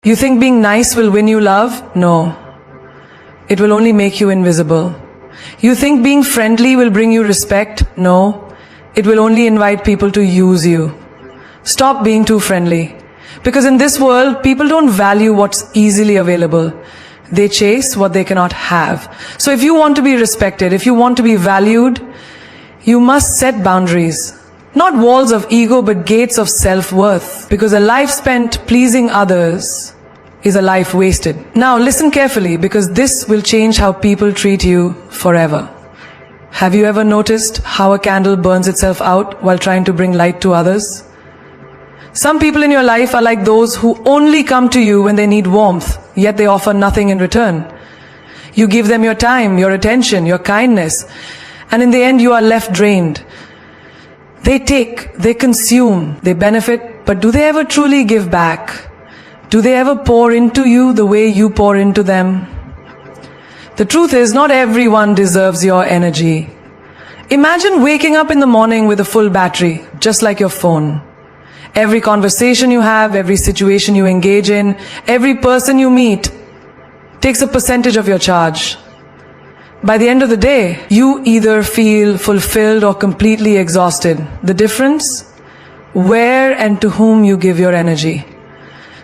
You think being nice will win you love? No. It will only make you invisible. You think being friendly will bring you respect? No. It will only invite people to use you. Stop being too friendly. Because in this world, people don't value what's easily available. They chase what they cannot have. So if you want to be respected, if you want to be valued, you must set boundaries. Not walls of ego, but gates of self-worth. Because a life spent pleasing others is a life wasted. Now listen carefully, because this will change how people treat you forever. Have you ever noticed how a candle burns itself out while trying to bring light to others? Some people in your life are like those who only come to you when they need warmth, yet they offer nothing in return. You give them your time, your attention, your kindness, and in the end you are left drained. They take, they consume, they benefit, but do they ever truly give back? Do they ever pour into you the way you pour into them? The truth is, not everyone deserves your energy. Imagine waking up in the morning with a full battery, just like your phone. Every conversation you have, every situation you engage in, every person you meet takes a percentage of your charge. By the end of the day, you either feel fulfilled or completely exhausted. The difference? Where and to whom you give your energy.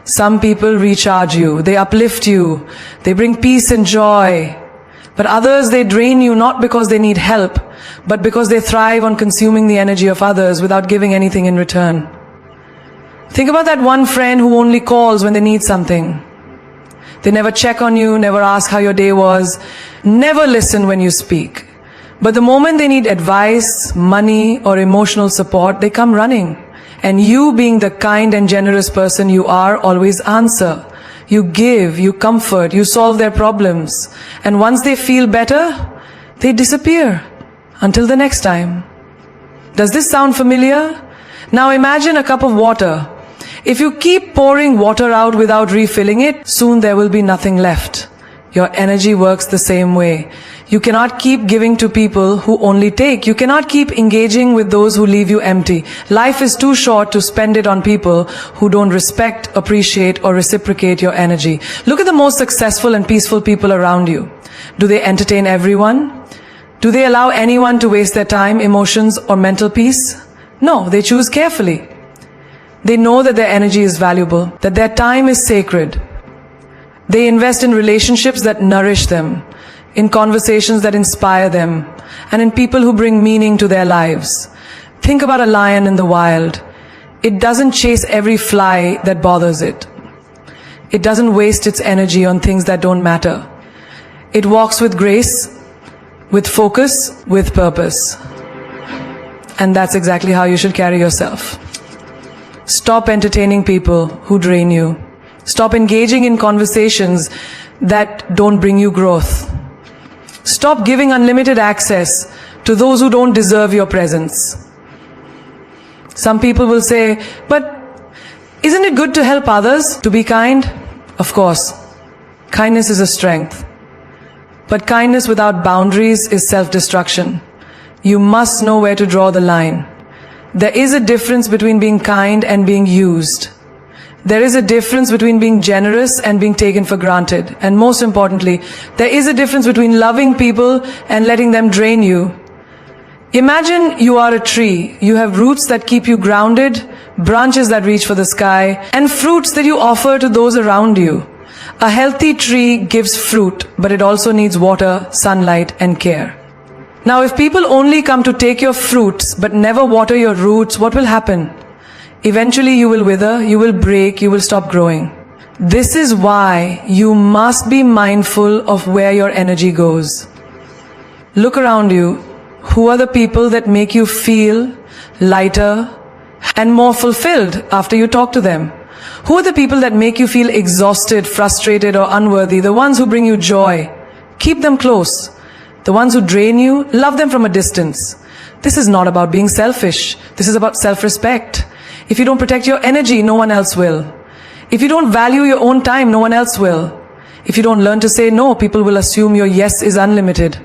Some people recharge you, they uplift you, they bring peace and joy. But others, they drain you not because they need help, but because they thrive on consuming the energy of others without giving anything in return. Think about that one friend who only calls when they need something. They never check on you, never ask how your day was, never listen when you speak. But the moment they need advice, money, or emotional support, they come running. And you, being the kind and generous person you are, always answer. You give, you comfort, you solve their problems. And once they feel better, they disappear. Until the next time. Does this sound familiar? Now imagine a cup of water. If you keep pouring water out without refilling it, soon there will be nothing left. Your energy works the same way. You cannot keep giving to people who only take. You cannot keep engaging with those who leave you empty. Life is too short to spend it on people who don't respect, appreciate, or reciprocate your energy. Look at the most successful and peaceful people around you. Do they entertain everyone? Do they allow anyone to waste their time, emotions, or mental peace? No, they choose carefully. They know that their energy is valuable, that their time is sacred. They invest in relationships that nourish them, in conversations that inspire them, and in people who bring meaning to their lives. Think about a lion in the wild. It doesn't chase every fly that bothers it. It doesn't waste its energy on things that don't matter. It walks with grace, with focus, with purpose. And that's exactly how you should carry yourself. Stop entertaining people who drain you. Stop engaging in conversations that don't bring you growth. Stop giving unlimited access to those who don't deserve your presence. Some people will say, but isn't it good to help others, to be kind? Of course. Kindness is a strength. But kindness without boundaries is self-destruction. You must know where to draw the line. There is a difference between being kind and being used. There is a difference between being generous and being taken for granted. And most importantly, there is a difference between loving people and letting them drain you. Imagine you are a tree. You have roots that keep you grounded, branches that reach for the sky, and fruits that you offer to those around you. A healthy tree gives fruit, but it also needs water, sunlight, and care. Now, if people only come to take your fruits but never water your roots, what will happen? Eventually you will wither, you will break, you will stop growing. This is why you must be mindful of where your energy goes. Look around you. Who are the people that make you feel lighter and more fulfilled after you talk to them? Who are the people that make you feel exhausted, frustrated, or unworthy? The ones who bring you joy. Keep them close. The ones who drain you, love them from a distance. This is not about being selfish. This is about self-respect. If you don't protect your energy, no one else will. If you don't value your own time, no one else will. If you don't learn to say no, people will assume your yes is unlimited.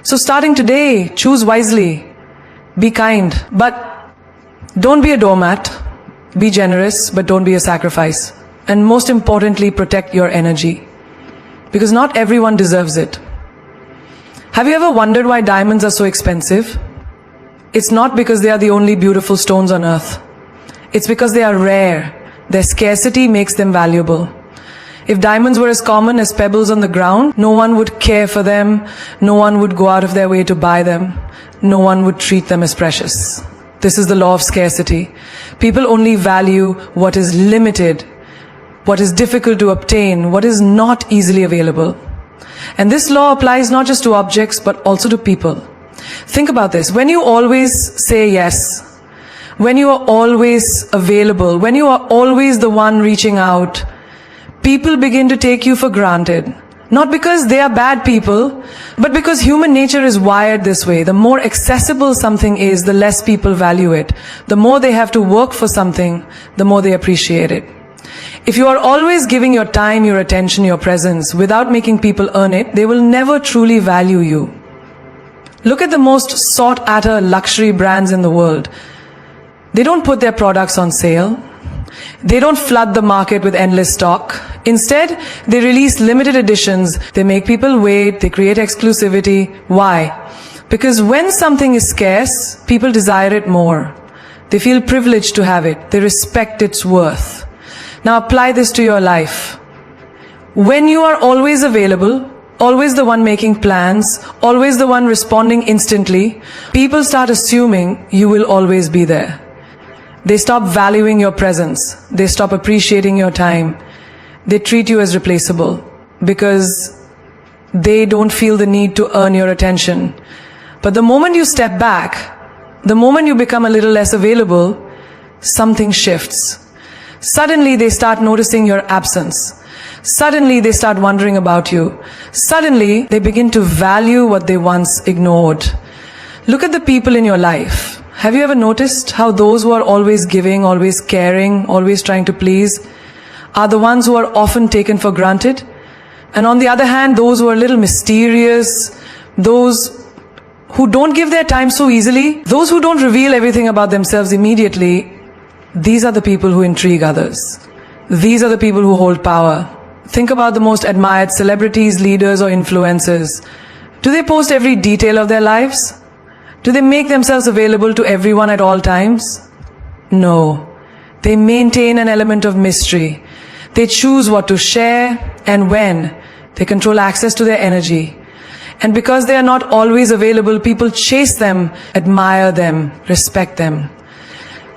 So starting today, choose wisely. Be kind, but don't be a doormat. Be generous, but don't be a sacrifice. And most importantly, protect your energy. Because not everyone deserves it. Have you ever wondered why diamonds are so expensive? It's not because they are the only beautiful stones on earth. It's because they are rare. Their scarcity makes them valuable. If diamonds were as common as pebbles on the ground, no one would care for them, no one would go out of their way to buy them, no one would treat them as precious. This is the law of scarcity. People only value what is limited, what is difficult to obtain, what is not easily available. And this law applies not just to objects, but also to people. Think about this. When you always say yes, when you are always available, when you are always the one reaching out, people begin to take you for granted. Not because they are bad people, but because human nature is wired this way. The more accessible something is, the less people value it. The more they have to work for something, the more they appreciate it. If you are always giving your time, your attention, your presence, without making people earn it, they will never truly value you. Look at the most sought-after luxury brands in the world. They don't put their products on sale. They don't flood the market with endless stock. Instead, they release limited editions. They make people wait. They create exclusivity. Why? Because when something is scarce, people desire it more. They feel privileged to have it. They respect its worth. Now apply this to your life. When you are always available, always the one making plans, always the one responding instantly, people start assuming you will always be there. They stop valuing your presence. They stop appreciating your time. They treat you as replaceable because they don't feel the need to earn your attention. But the moment you step back, the moment you become a little less available, something shifts. Suddenly they start noticing your absence. Suddenly they start wondering about you. Suddenly they begin to value what they once ignored. Look at the people in your life. Have you ever noticed how those who are always giving, always caring, always trying to please, are the ones who are often taken for granted? And on the other hand, those who are a little mysterious, those who don't give their time so easily, those who don't reveal everything about themselves immediately, these are the people who intrigue others. These are the people who hold power. Think about the most admired celebrities, leaders, or influencers. Do they post every detail of their lives? Do they make themselves available to everyone at all times? No. They maintain an element of mystery. They choose what to share and when. They control access to their energy. And because they are not always available, people chase them, admire them, respect them.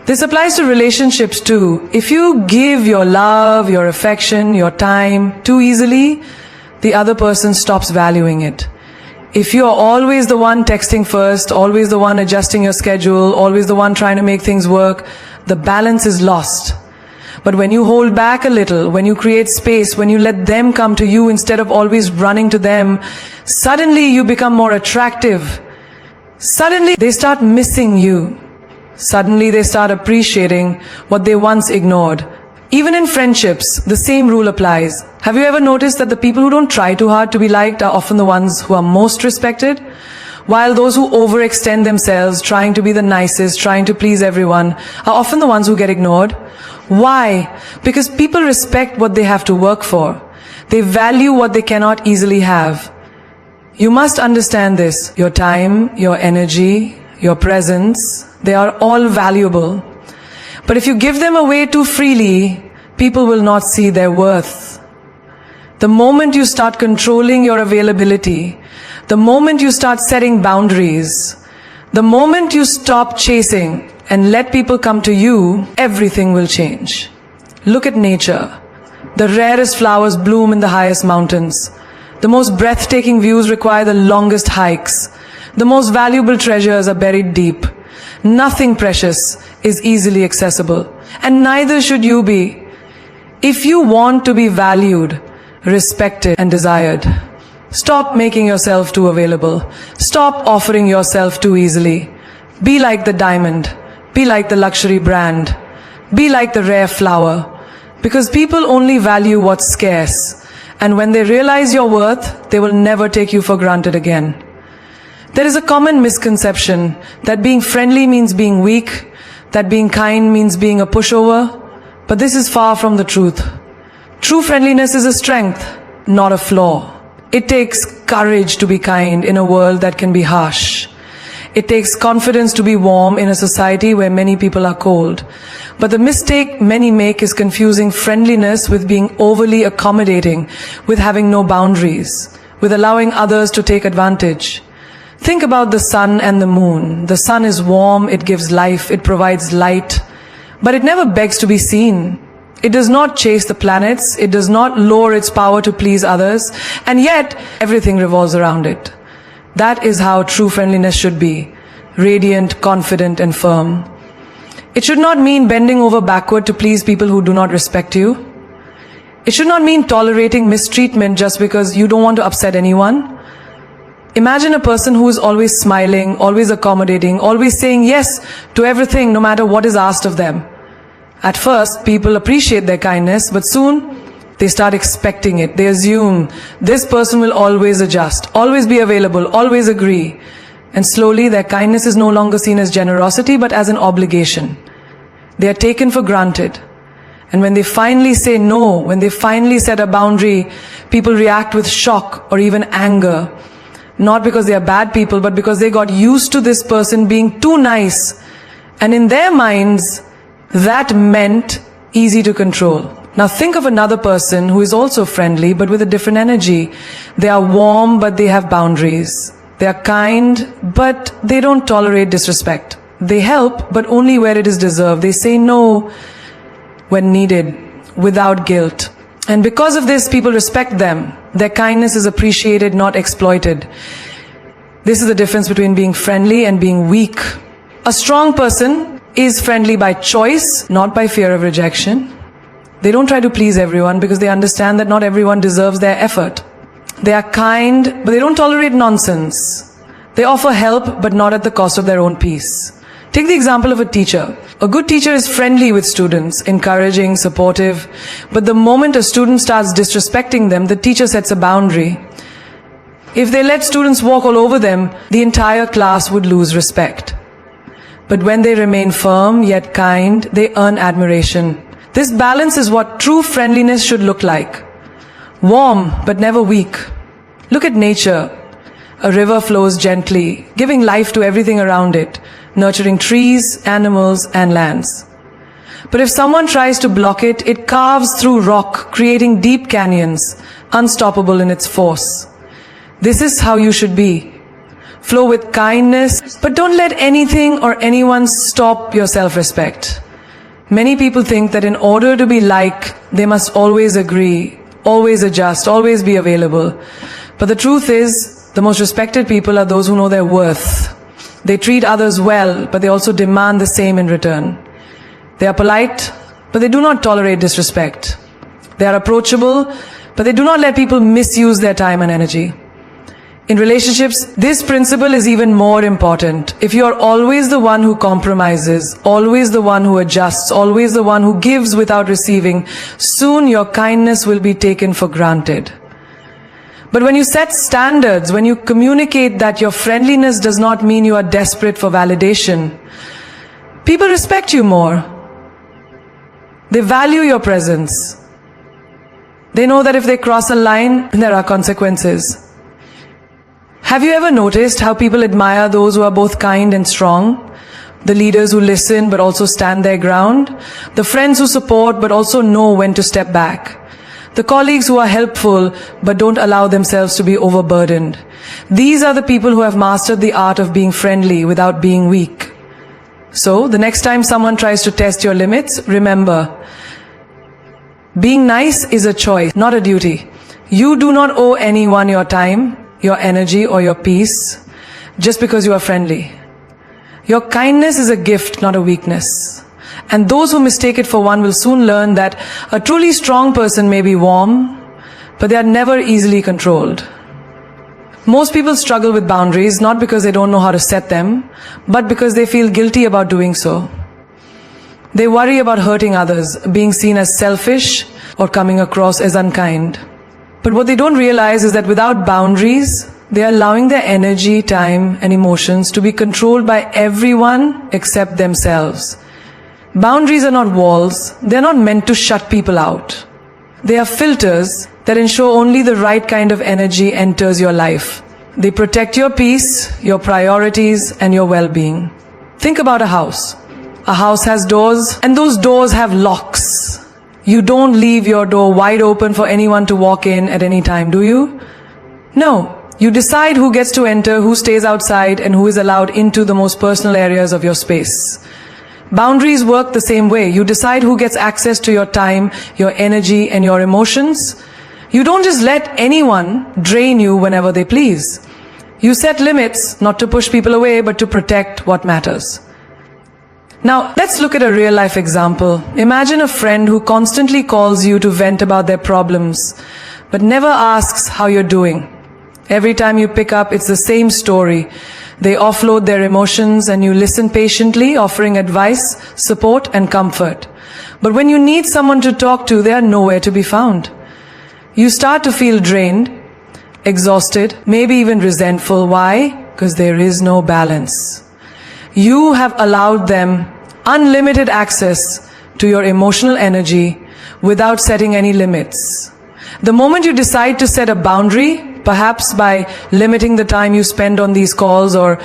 This applies to relationships too. If you give your love, your affection, your time too easily, the other person stops valuing it. If you're always the one texting first, always the one adjusting your schedule, always the one trying to make things work, the balance is lost. But when you hold back a little, when you create space, when you let them come to you instead of always running to them, suddenly you become more attractive. Suddenly they start missing you. Suddenly they start appreciating what they once ignored. Even in friendships, the same rule applies. Have you ever noticed that the people who don't try too hard to be liked are often the ones who are most respected? While those who overextend themselves, trying to be the nicest, trying to please everyone, are often the ones who get ignored. Why? Because people respect what they have to work for. They value what they cannot easily have. You must understand this. Your time, your energy, your presence, they are all valuable. But if you give them away too freely, people will not see their worth. The moment you start controlling your availability, the moment you start setting boundaries, the moment you stop chasing and let people come to you, everything will change. Look at nature. The rarest flowers bloom in the highest mountains. The most breathtaking views require the longest hikes. The most valuable treasures are buried deep. Nothing precious is easily accessible, and neither should you be. If you want to be valued, respected, and desired, stop making yourself too available. Stop offering yourself too easily. Be like the diamond. Be like the luxury brand. Be like the rare flower. Because people only value what's scarce, and when they realize your worth, they will never take you for granted again. There is a common misconception that being friendly means being weak, that being kind means being a pushover, but this is far from the truth. True friendliness is a strength, not a flaw. It takes courage to be kind in a world that can be harsh. It takes confidence to be warm in a society where many people are cold. But the mistake many make is confusing friendliness with being overly accommodating, with having no boundaries, with allowing others to take advantage. Think about the sun and the moon. The sun is warm, it gives life, it provides light, but it never begs to be seen. It does not chase the planets, it does not lower its power to please others, and yet everything revolves around it. That is how true friendliness should be, radiant, confident, and firm. It should not mean bending over backward to please people who do not respect you. It should not mean tolerating mistreatment just because you don't want to upset anyone. Imagine a person who is always smiling, always accommodating, always saying yes to everything no matter what is asked of them. At first, people appreciate their kindness, but soon they start expecting it. They assume this person will always adjust, always be available, always agree. And slowly their kindness is no longer seen as generosity but as an obligation. They are taken for granted. And when they finally say no, when they finally set a boundary, people react with shock or even anger. Not because they are bad people, but because they got used to this person being too nice. And in their minds, that meant easy to control. Now think of another person who is also friendly but with a different energy. They are warm but they have boundaries. They are kind but they don't tolerate disrespect. They help but only where it is deserved. They say no when needed, without guilt. And because of this, people respect them. Their kindness is appreciated, not exploited. This is the difference between being friendly and being weak. A strong person is friendly by choice, not by fear of rejection. They don't try to please everyone because they understand that not everyone deserves their effort. They are kind, but they don't tolerate nonsense. They offer help, but not at the cost of their own peace. Take the example of a teacher. A good teacher is friendly with students, encouraging, supportive. But the moment a student starts disrespecting them, the teacher sets a boundary. If they let students walk all over them, the entire class would lose respect. But when they remain firm yet kind, they earn admiration. This balance is what true friendliness should look like. Warm, but never weak. Look at nature. A river flows gently, giving life to everything around it, nurturing trees, animals, and lands. But if someone tries to block it, it carves through rock, creating deep canyons, unstoppable in its force. This is how you should be. Flow with kindness, but don't let anything or anyone stop your self-respect. Many people think that in order to be liked, they must always agree, always adjust, always be available. But the truth is, the most respected people are those who know their worth. They treat others well, but they also demand the same in return. They are polite, but they do not tolerate disrespect. They are approachable, but they do not let people misuse their time and energy. In relationships, this principle is even more important. If you are always the one who compromises, always the one who adjusts, always the one who gives without receiving, soon your kindness will be taken for granted. But when you set standards, when you communicate that your friendliness does not mean you are desperate for validation, people respect you more. They value your presence. They know that if they cross a line, there are consequences. Have you ever noticed how people admire those who are both kind and strong? The leaders who listen but also stand their ground? The friends who support but also know when to step back? The colleagues who are helpful but don't allow themselves to be overburdened? These are the people who have mastered the art of being friendly without being weak. So, the next time someone tries to test your limits, remember, being nice is a choice, not a duty. You do not owe anyone your time, your energy, or your peace just because you are friendly. Your kindness is a gift, not a weakness. And those who mistake it for one will soon learn that a truly strong person may be warm, but they are never easily controlled. Most people struggle with boundaries not because they don't know how to set them, but because they feel guilty about doing so. They worry about hurting others, being seen as selfish, or coming across as unkind. But what they don't realize is that without boundaries, they are allowing their energy, time, and emotions to be controlled by everyone except themselves. Boundaries are not walls. They are not meant to shut people out. They are filters that ensure only the right kind of energy enters your life. They protect your peace, your priorities, and your well-being. Think about a house. A house has doors, and those doors have locks. You don't leave your door wide open for anyone to walk in at any time, do you? No. You decide who gets to enter, who stays outside, and who is allowed into the most personal areas of your space. Boundaries work the same way. You decide who gets access to your time, your energy, and your emotions. You don't just let anyone drain you whenever they please. You set limits, not to push people away, but to protect what matters. Now, let's look at a real-life example. Imagine a friend who constantly calls you to vent about their problems, but never asks how you're doing. Every time you pick up, it's the same story. They offload their emotions and you listen patiently, offering advice, support, and comfort. But when you need someone to talk to, they are nowhere to be found. You start to feel drained, exhausted, maybe even resentful. Why? Because there is no balance. You have allowed them unlimited access to your emotional energy without setting any limits. The moment you decide to set a boundary, perhaps by limiting the time you spend on these calls or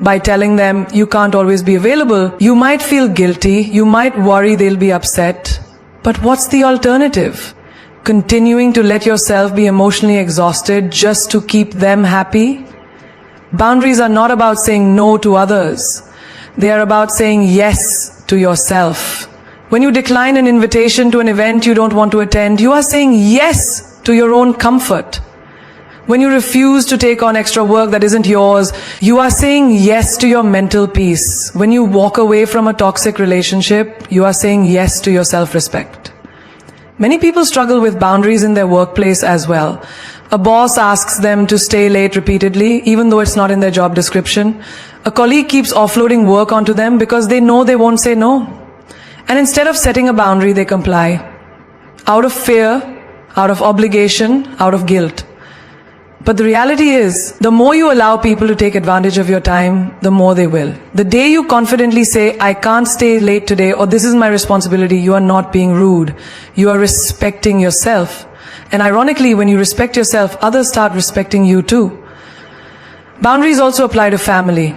by telling them you can't always be available, you might feel guilty, you might worry they'll be upset. But what's the alternative? Continuing to let yourself be emotionally exhausted just to keep them happy? Boundaries are not about saying no to others. They are about saying yes to yourself. When you decline an invitation to an event you don't want to attend, you are saying yes to your own comfort. When you refuse to take on extra work that isn't yours, you are saying yes to your mental peace. When you walk away from a toxic relationship, you are saying yes to your self-respect. Many people struggle with boundaries in their workplace as well. A boss asks them to stay late repeatedly, even though it's not in their job description. A colleague keeps offloading work onto them because they know they won't say no. And instead of setting a boundary, they comply. Out of fear, out of obligation, out of guilt. But the reality is, the more you allow people to take advantage of your time, the more they will. The day you confidently say, I can't stay late today, or this is my responsibility, you are not being rude. You are respecting yourself. And ironically, when you respect yourself, others start respecting you too. Boundaries also apply to family.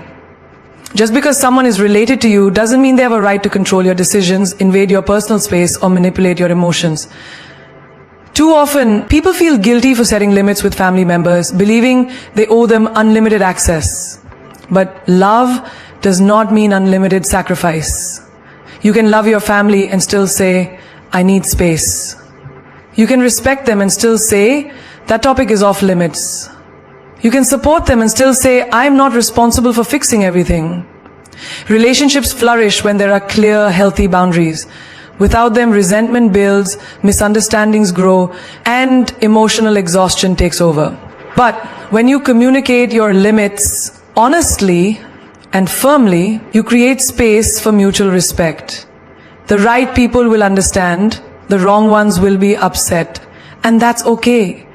Just because someone is related to you doesn't mean they have a right to control your decisions, invade your personal space, or manipulate your emotions. Too often, people feel guilty for setting limits with family members, believing they owe them unlimited access. But love does not mean unlimited sacrifice. You can love your family and still say, I need space. You can respect them and still say, that topic is off limits. You can support them and still say, I am not responsible for fixing everything. Relationships flourish when there are clear, healthy boundaries. Without them, resentment builds, misunderstandings grow, and emotional exhaustion takes over. But when you communicate your limits honestly and firmly, you create space for mutual respect. The right people will understand, the wrong ones will be upset, and that's okay.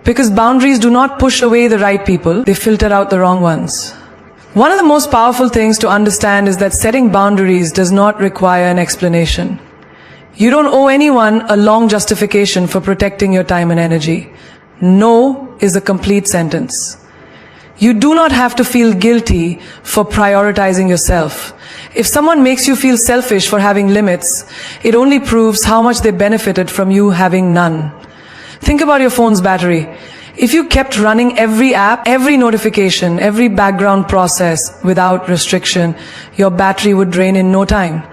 Because boundaries do not push away the right people, they filter out the wrong ones. One of the most powerful things to understand is that setting boundaries does not require an explanation. You don't owe anyone a long justification for protecting your time and energy. No is a complete sentence. You do not have to feel guilty for prioritizing yourself. If someone makes you feel selfish for having limits, it only proves how much they benefited from you having none. Think about your phone's battery. If you kept running every app, every notification, every background process without restriction, your battery would drain in no time.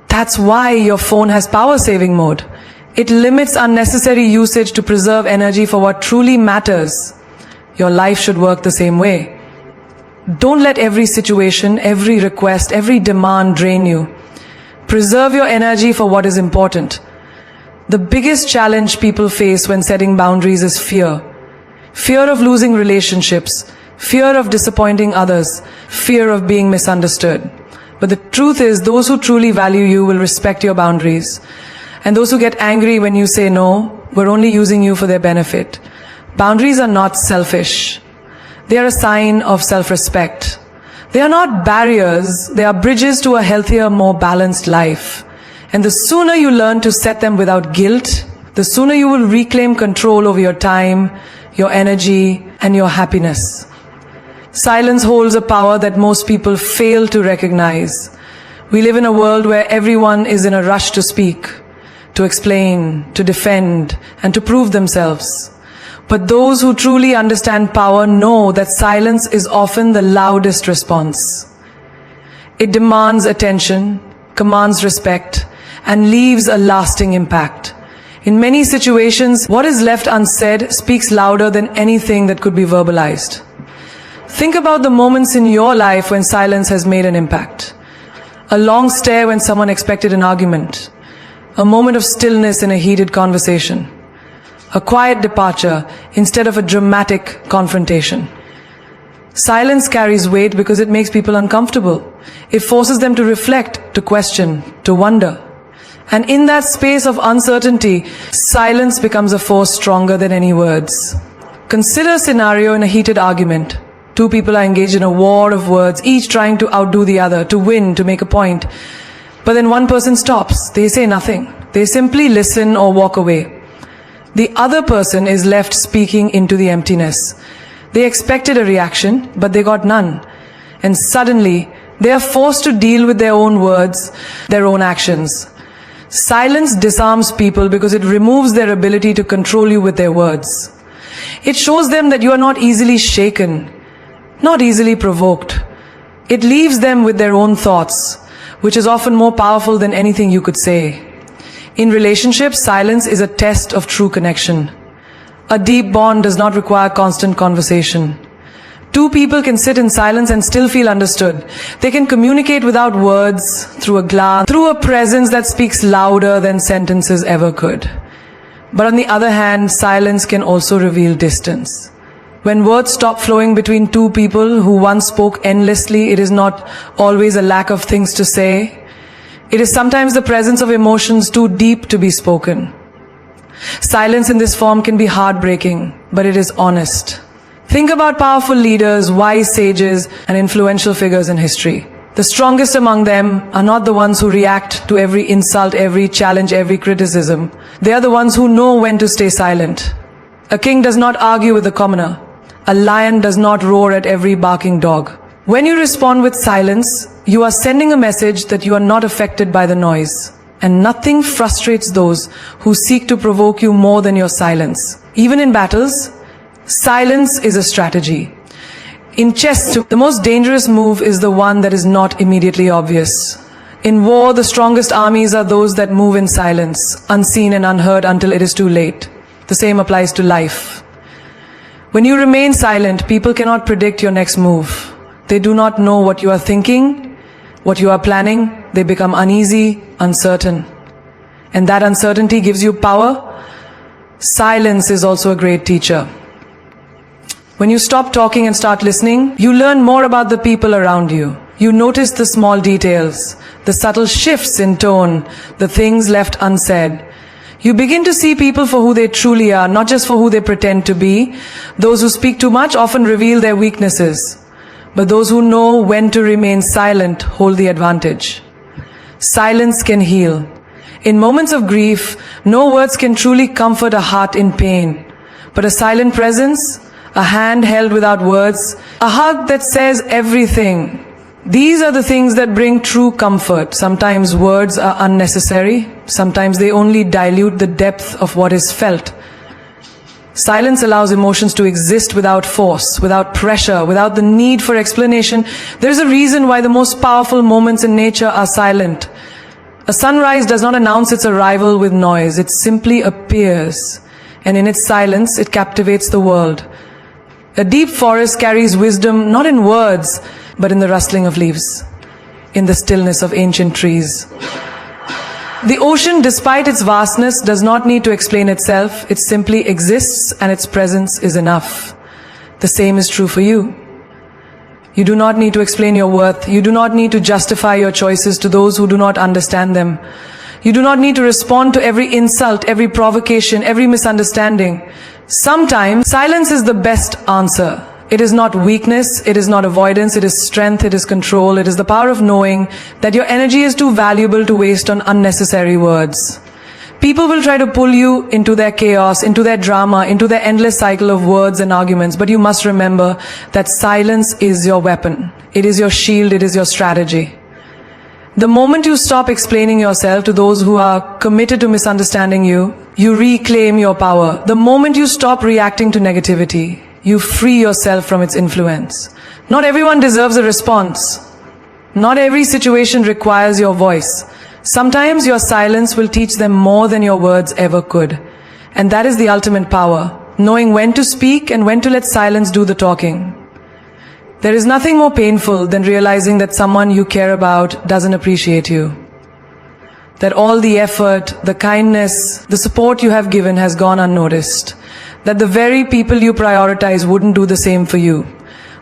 That's why your phone has power saving mode. It limits unnecessary usage to preserve energy for what truly matters. Your life should work the same way. Don't let every situation, every request, every demand drain you. Preserve your energy for what is important. The biggest challenge people face when setting boundaries is fear. Fear of losing relationships, fear of disappointing others, fear of being misunderstood. But the truth is, those who truly value you will respect your boundaries. And those who get angry when you say no, were only using you for their benefit. Boundaries are not selfish. They are a sign of self-respect. They are not barriers, they are bridges to a healthier, more balanced life. And the sooner you learn to set them without guilt, the sooner you will reclaim control over your time, your energy, and your happiness. Silence holds a power that most people fail to recognize. We live in a world where everyone is in a rush to speak, to explain, to defend, and to prove themselves. But those who truly understand power know that silence is often the loudest response. It demands attention, commands respect, and leaves a lasting impact. In many situations, what is left unsaid speaks louder than anything that could be verbalized. Think about the moments in your life when silence has made an impact. A long stare when someone expected an argument. A moment of stillness in a heated conversation. A quiet departure instead of a dramatic confrontation. Silence carries weight because it makes people uncomfortable. It forces them to reflect, to question, to wonder. And in that space of uncertainty, silence becomes a force stronger than any words. Consider a scenario in a heated argument. Two people are engaged in a war of words, each trying to outdo the other, to win, to make a point. But then one person stops. They say nothing. They simply listen or walk away. The other person is left speaking into the emptiness. They expected a reaction, but they got none. And suddenly, they are forced to deal with their own words, their own actions. Silence disarms people because it removes their ability to control you with their words. It shows them that you are not easily shaken, not easily provoked. It leaves them with their own thoughts, which is often more powerful than anything you could say. In relationships, silence is a test of true connection. A deep bond does not require constant conversation. Two people can sit in silence and still feel understood. They can communicate without words, through a glance, through a presence that speaks louder than sentences ever could. But on the other hand, silence can also reveal distance. When words stop flowing between two people who once spoke endlessly, it is not always a lack of things to say. It is sometimes the presence of emotions too deep to be spoken. Silence in this form can be heartbreaking, but it is honest. Think about powerful leaders, wise sages, and influential figures in history. The strongest among them are not the ones who react to every insult, every challenge, every criticism. They are the ones who know when to stay silent. A king does not argue with the commoner. A lion does not roar at every barking dog. When you respond with silence, you are sending a message that you are not affected by the noise. And nothing frustrates those who seek to provoke you more than your silence. Even in battles, silence is a strategy. In chess, the most dangerous move is the one that is not immediately obvious. In war, the strongest armies are those that move in silence, unseen and unheard until it is too late. The same applies to life. When you remain silent, people cannot predict your next move. They do not know what you are thinking, what you are planning. They become uneasy, uncertain. And that uncertainty gives you power. Silence is also a great teacher. When you stop talking and start listening, you learn more about the people around you. You notice the small details, the subtle shifts in tone, the things left unsaid. You begin to see people for who they truly are, not just for who they pretend to be. Those who speak too much often reveal their weaknesses. But those who know when to remain silent hold the advantage. Silence can heal. In moments of grief, no words can truly comfort a heart in pain. But a silent presence, a hand held without words, a hug that says everything. These are the things that bring true comfort. Sometimes words are unnecessary. Sometimes they only dilute the depth of what is felt. Silence allows emotions to exist without force, without pressure, without the need for explanation. There is a reason why the most powerful moments in nature are silent. A sunrise does not announce its arrival with noise. It simply appears. And in its silence, it captivates the world. A deep forest carries wisdom not in words, but in the rustling of leaves, in the stillness of ancient trees. The ocean, despite its vastness, does not need to explain itself. It simply exists, and its presence is enough. The same is true for you. You do not need to explain your worth. You do not need to justify your choices to those who do not understand them. You do not need to respond to every insult, every provocation, every misunderstanding. Sometimes, silence is the best answer. It is not weakness, it is not avoidance, it is strength, it is control, it is the power of knowing that your energy is too valuable to waste on unnecessary words. People will try to pull you into their chaos, into their drama, into their endless cycle of words and arguments, but you must remember that silence is your weapon. It is your shield, it is your strategy. The moment you stop explaining yourself to those who are committed to misunderstanding you, you reclaim your power. The moment you stop reacting to negativity, you free yourself from its influence. Not everyone deserves a response. Not every situation requires your voice. Sometimes your silence will teach them more than your words ever could. And that is the ultimate power, knowing when to speak and when to let silence do the talking. There is nothing more painful than realizing that someone you care about doesn't appreciate you. That all the effort, the kindness, the support you have given has gone unnoticed. That the very people you prioritize wouldn't do the same for you.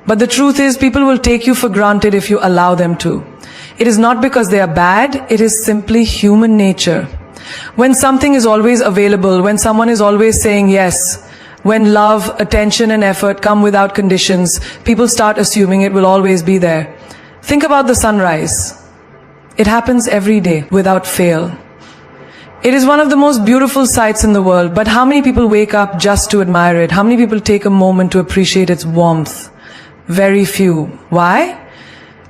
But the truth is, people will take you for granted if you allow them to. It is not because they are bad, it is simply human nature. When something is always available, when someone is always saying yes, when love, attention and effort come without conditions, people start assuming it will always be there. Think about the sunrise. It happens every day without fail. It is one of the most beautiful sights in the world, but how many people wake up just to admire it? How many people take a moment to appreciate its warmth? Very few. Why?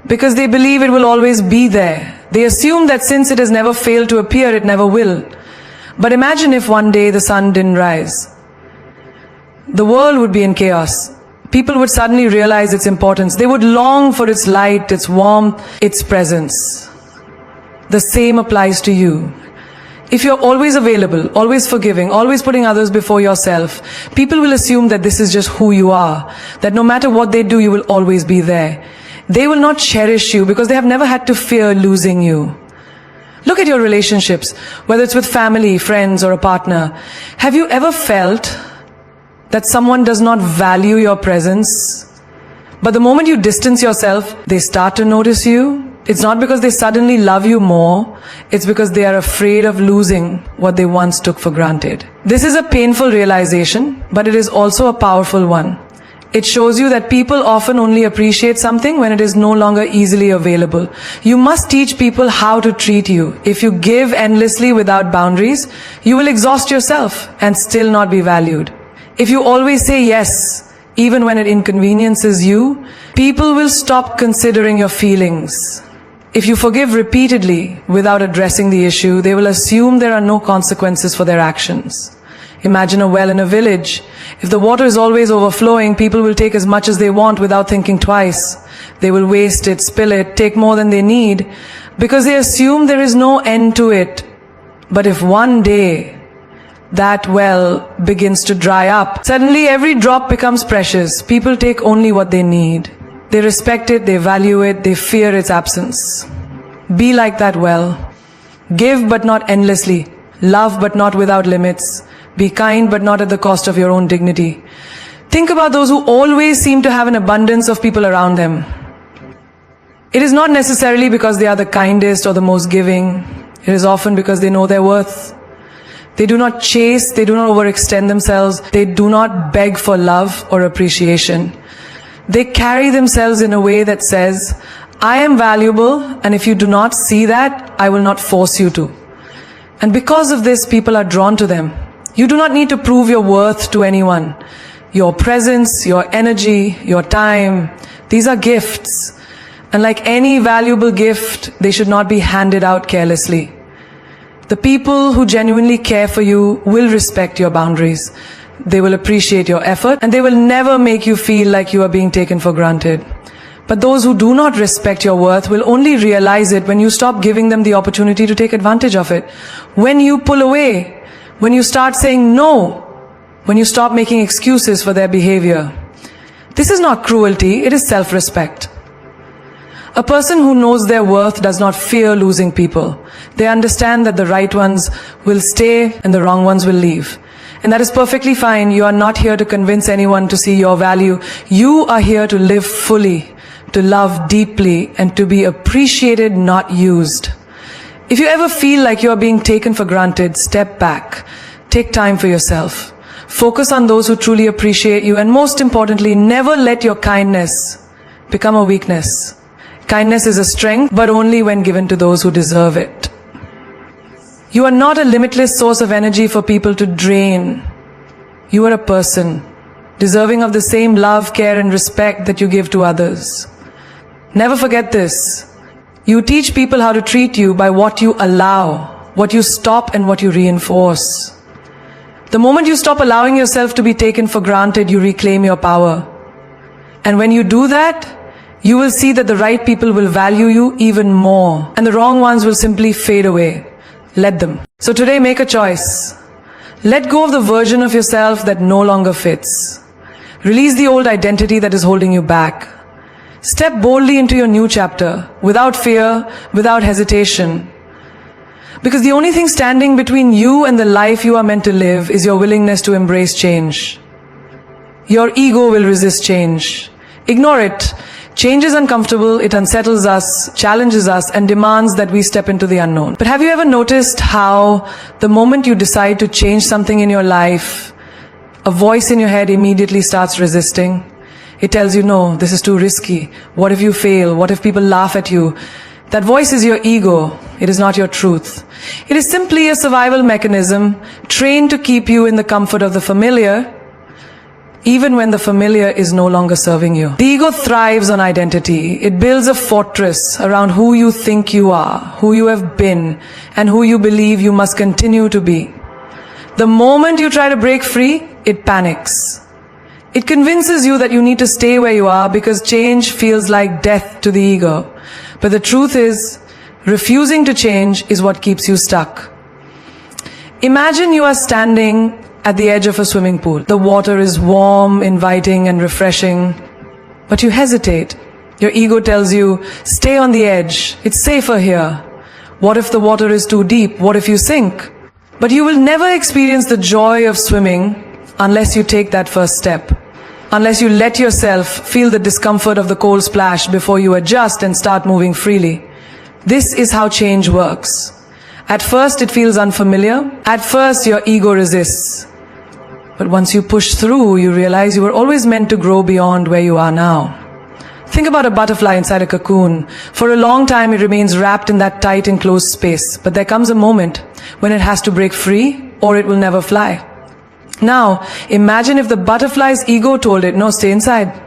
Because they believe it will always be there. They assume that since it has never failed to appear, it never will. But imagine if one day the sun didn't rise. The world would be in chaos. People would suddenly realize its importance. They would long for its light, its warmth, its presence. The same applies to you. If you're always available, always forgiving, always putting others before yourself, people will assume that this is just who you are, that no matter what they do, you will always be there. They will not cherish you because they have never had to fear losing you. Look at your relationships, whether it's with family, friends, or a partner. Have you ever felt that someone does not value your presence? But the moment you distance yourself, they start to notice you. It's not because they suddenly love you more, it's because they are afraid of losing what they once took for granted. This is a painful realization, but it is also a powerful one. It shows you that people often only appreciate something when it is no longer easily available. You must teach people how to treat you. If you give endlessly without boundaries, you will exhaust yourself and still not be valued. If you always say yes, even when it inconveniences you, people will stop considering your feelings. If you forgive repeatedly without addressing the issue, they will assume there are no consequences for their actions. Imagine a well in a village. If the water is always overflowing, people will take as much as they want without thinking twice. They will waste it, spill it, take more than they need, because they assume there is no end to it. But if one day that well begins to dry up, suddenly every drop becomes precious. People take only what they need. They respect it, they value it, they fear its absence. Be like that well. Give but not endlessly. Love but not without limits. Be kind but not at the cost of your own dignity. Think about those who always seem to have an abundance of people around them. It is not necessarily because they are the kindest or the most giving. It is often because they know their worth. They do not chase, they do not overextend themselves, they do not beg for love or appreciation. They carry themselves in a way that says, I am valuable, and if you do not see that, I will not force you to. And because of this, people are drawn to them. You do not need to prove your worth to anyone. Your presence, your energy, your time, these are gifts. And like any valuable gift, they should not be handed out carelessly. The people who genuinely care for you will respect your boundaries. They will appreciate your effort, and they will never make you feel like you are being taken for granted. But those who do not respect your worth will only realize it when you stop giving them the opportunity to take advantage of it. When you pull away, when you start saying no, when you stop making excuses for their behavior. This is not cruelty, it is self-respect. A person who knows their worth does not fear losing people. They understand that the right ones will stay and the wrong ones will leave. And that is perfectly fine. You are not here to convince anyone to see your value. You are here to live fully, to love deeply, and to be appreciated, not used. If you ever feel like you are being taken for granted, step back. Take time for yourself. Focus on those who truly appreciate you, and most importantly, never let your kindness become a weakness. Kindness is a strength, but only when given to those who deserve it. You are not a limitless source of energy for people to drain. You are a person, deserving of the same love, care, and respect that you give to others. Never forget this. You teach people how to treat you by what you allow, what you stop, and what you reinforce. The moment you stop allowing yourself to be taken for granted, you reclaim your power. And when you do that, you will see that the right people will value you even more, and the wrong ones will simply fade away. Let them. So today, make a choice. Let go of the version of yourself that no longer fits. Release the old identity that is holding you back. Step boldly into your new chapter, without fear, without hesitation. Because the only thing standing between you and the life you are meant to live is your willingness to embrace change. Your ego will resist change. Ignore it. Change is uncomfortable, it unsettles us, challenges us, and demands that we step into the unknown. But have you ever noticed how the moment you decide to change something in your life, a voice in your head immediately starts resisting? It tells you, no, this is too risky. What if you fail? What if people laugh at you? That voice is your ego. It is not your truth. It is simply a survival mechanism trained to keep you in the comfort of the familiar, even when the familiar is no longer serving you. The ego thrives on identity. It builds a fortress around who you think you are, who you have been, and who you believe you must continue to be. The moment you try to break free, it panics. It convinces you that you need to stay where you are because change feels like death to the ego. But the truth is, refusing to change is what keeps you stuck. Imagine you are standing at the edge of a swimming pool. The water is warm, inviting, and refreshing, but you hesitate. Your ego tells you, stay on the edge. It's safer here. What if the water is too deep? What if you sink? But you will never experience the joy of swimming unless you take that first step. Unless you let yourself feel the discomfort of the cold splash before you adjust and start moving freely. This is how change works. At first it feels unfamiliar. At first your ego resists. But once you push through, you realize you were always meant to grow beyond where you are now. Think about a butterfly inside a cocoon. For a long time it remains wrapped in that tight enclosed space. But there comes a moment when it has to break free or it will never fly. Now, imagine if the butterfly's ego told it, no, stay inside.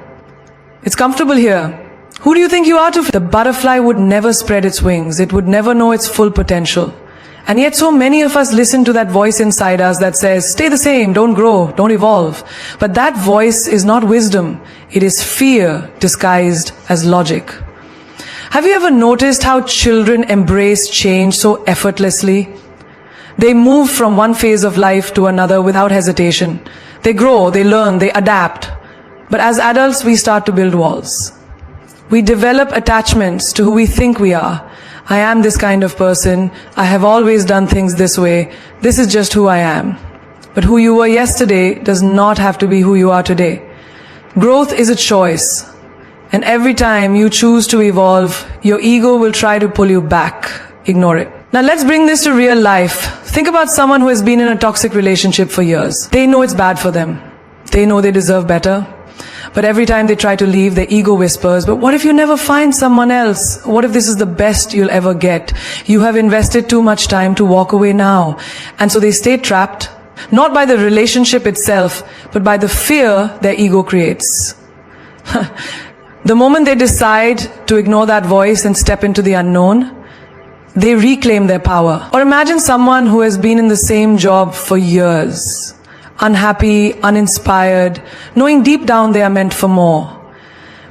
It's comfortable here. Who do you think you are to? The butterfly would never spread its wings. It would never know its full potential. And yet so many of us listen to that voice inside us that says, stay the same, don't grow, don't evolve. But that voice is not wisdom. It is fear disguised as logic. Have you ever noticed how children embrace change so effortlessly? They move from one phase of life to another without hesitation. They grow, they learn, they adapt. But as adults, we start to build walls. We develop attachments to who we think we are. I am this kind of person. I have always done things this way. This is just who I am. But who you were yesterday does not have to be who you are today. Growth is a choice. And every time you choose to evolve, your ego will try to pull you back. Ignore it. Now let's bring this to real life. Think about someone who has been in a toxic relationship for years. They know it's bad for them. They know they deserve better. But every time they try to leave, their ego whispers, but what if you never find someone else? What if this is the best you'll ever get? You have invested too much time to walk away now. And so they stay trapped, not by the relationship itself, but by the fear their ego creates. The moment they decide to ignore that voice and step into the unknown, they reclaim their power. Or imagine someone who has been in the same job for years. Unhappy, uninspired, knowing deep down they are meant for more.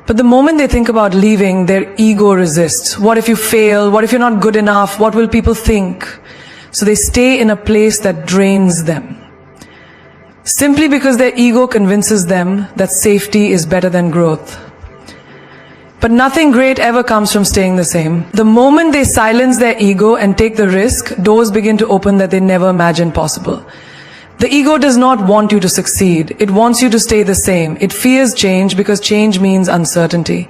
But the moment they think about leaving, their ego resists. What if you fail? What if you're not good enough? What will people think? So they stay in a place that drains them. Simply because their ego convinces them that safety is better than growth. But nothing great ever comes from staying the same. The moment they silence their ego and take the risk, doors begin to open that they never imagined possible. The ego does not want you to succeed. It wants you to stay the same. It fears change because change means uncertainty.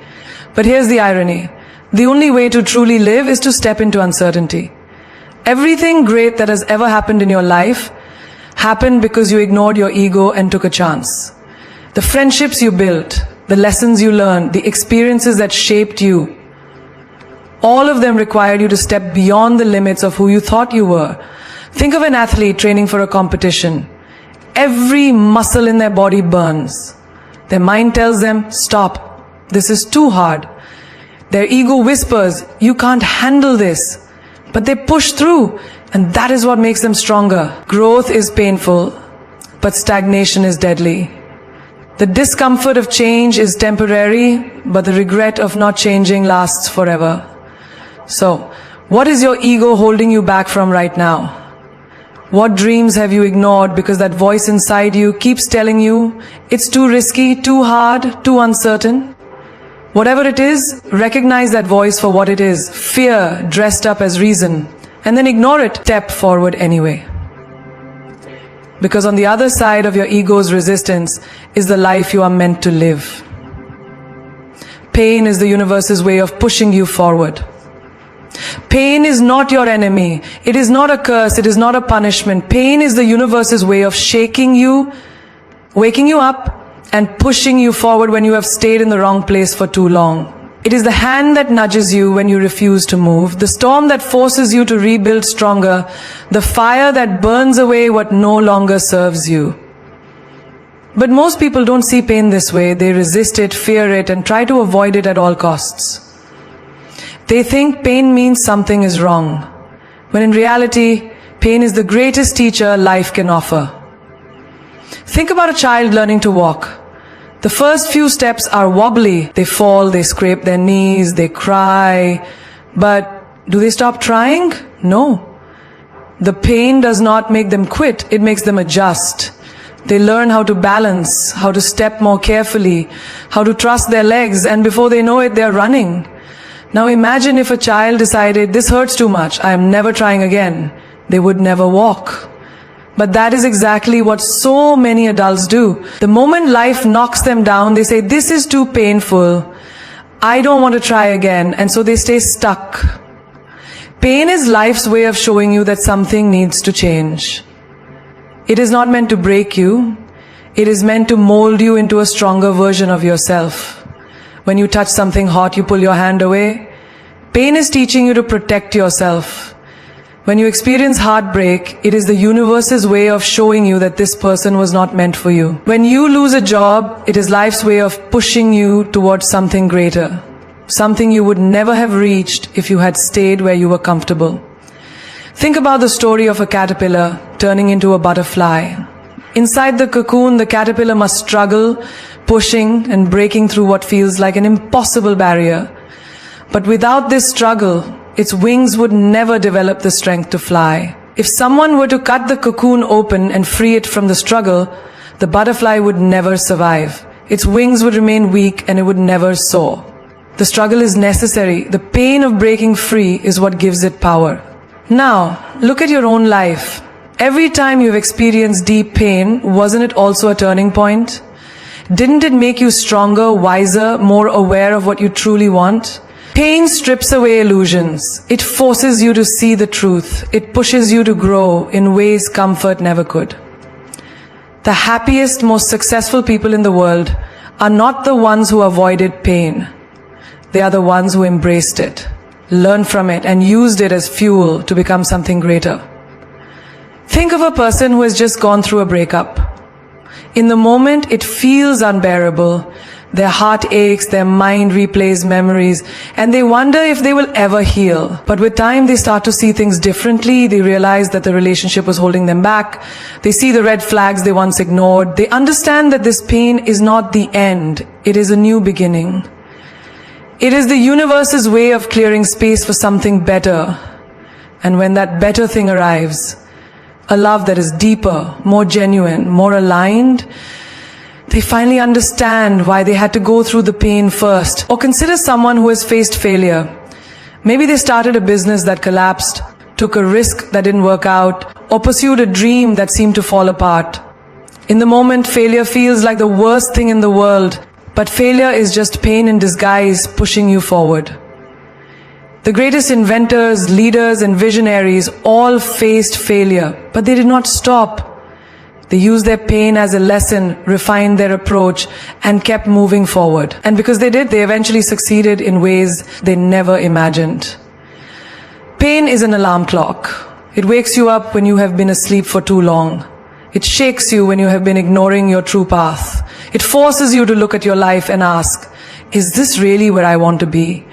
But here's the irony. The only way to truly live is to step into uncertainty. Everything great that has ever happened in your life happened because you ignored your ego and took a chance. The friendships you built, the lessons you learned, the experiences that shaped you, all of them required you to step beyond the limits of who you thought you were. Think of an athlete training for a competition. Every muscle in their body burns. Their mind tells them, stop, this is too hard. Their ego whispers, you can't handle this. But they push through, and that is what makes them stronger. Growth is painful, but stagnation is deadly. The discomfort of change is temporary, but the regret of not changing lasts forever. So, what is your ego holding you back from right now? What dreams have you ignored because that voice inside you keeps telling you it's too risky, too hard, too uncertain? Whatever it is, recognize that voice for what it is, fear dressed up as reason, and then ignore it, step forward anyway. Because on the other side of your ego's resistance is the life you are meant to live. Pain is the universe's way of pushing you forward. Pain is not your enemy. It is not a curse. It is not a punishment. Pain is the universe's way of shaking you, waking you up, and pushing you forward when you have stayed in the wrong place for too long. It is the hand that nudges you when you refuse to move, the storm that forces you to rebuild stronger, the fire that burns away what no longer serves you. But most people don't see pain this way. They resist it, fear it, and try to avoid it at all costs. They think pain means something is wrong, when in reality, pain is the greatest teacher life can offer. Think about a child learning to walk. The first few steps are wobbly. They fall, they scrape their knees, they cry. But do they stop trying? No. The pain does not make them quit, it makes them adjust. They learn how to balance, how to step more carefully, how to trust their legs, and before they know it, they are running. Now imagine if a child decided, this hurts too much, I am never trying again. They would never walk. But that is exactly what so many adults do. The moment life knocks them down, they say, this is too painful. I don't want to try again. And so they stay stuck. Pain is life's way of showing you that something needs to change. It is not meant to break you. It is meant to mold you into a stronger version of yourself. When you touch something hot, you pull your hand away. Pain is teaching you to protect yourself. When you experience heartbreak, it is the universe's way of showing you that this person was not meant for you. When you lose a job, it is life's way of pushing you towards something greater. Something you would never have reached if you had stayed where you were comfortable. Think about the story of a caterpillar turning into a butterfly. Inside the cocoon, the caterpillar must struggle, pushing and breaking through what feels like an impossible barrier. But without this struggle, its wings would never develop the strength to fly. If someone were to cut the cocoon open and free it from the struggle, the butterfly would never survive. Its wings would remain weak and it would never soar. The struggle is necessary. The pain of breaking free is what gives it power. Now, look at your own life. Every time you've experienced deep pain, wasn't it also a turning point? Didn't it make you stronger, wiser, more aware of what you truly want? Pain strips away illusions. It forces you to see the truth. It pushes you to grow in ways comfort never could. The happiest, most successful people in the world are not the ones who avoided pain. They are the ones who embraced it, learned from it, and used it as fuel to become something greater. Think of a person who has just gone through a breakup. In the moment, it feels unbearable. Their heart aches, their mind replays memories, and they wonder if they will ever heal. But with time, they start to see things differently. They realize that the relationship was holding them back. They see the red flags they once ignored. They understand that this pain is not the end. It is a new beginning. It is the universe's way of clearing space for something better. And when that better thing arrives, a love that is deeper, more genuine, more aligned, they finally understand why they had to go through the pain first. Or consider someone who has faced failure. Maybe they started a business that collapsed, took a risk that didn't work out, or pursued a dream that seemed to fall apart. In the moment, failure feels like the worst thing in the world, but failure is just pain in disguise pushing you forward. The greatest inventors, leaders, and visionaries all faced failure, but they did not stop. They used their pain as a lesson, refined their approach, and kept moving forward. And because they did, they eventually succeeded in ways they never imagined. Pain is an alarm clock. It wakes you up when you have been asleep for too long. It shakes you when you have been ignoring your true path. It forces you to look at your life and ask, is this really where I want to be?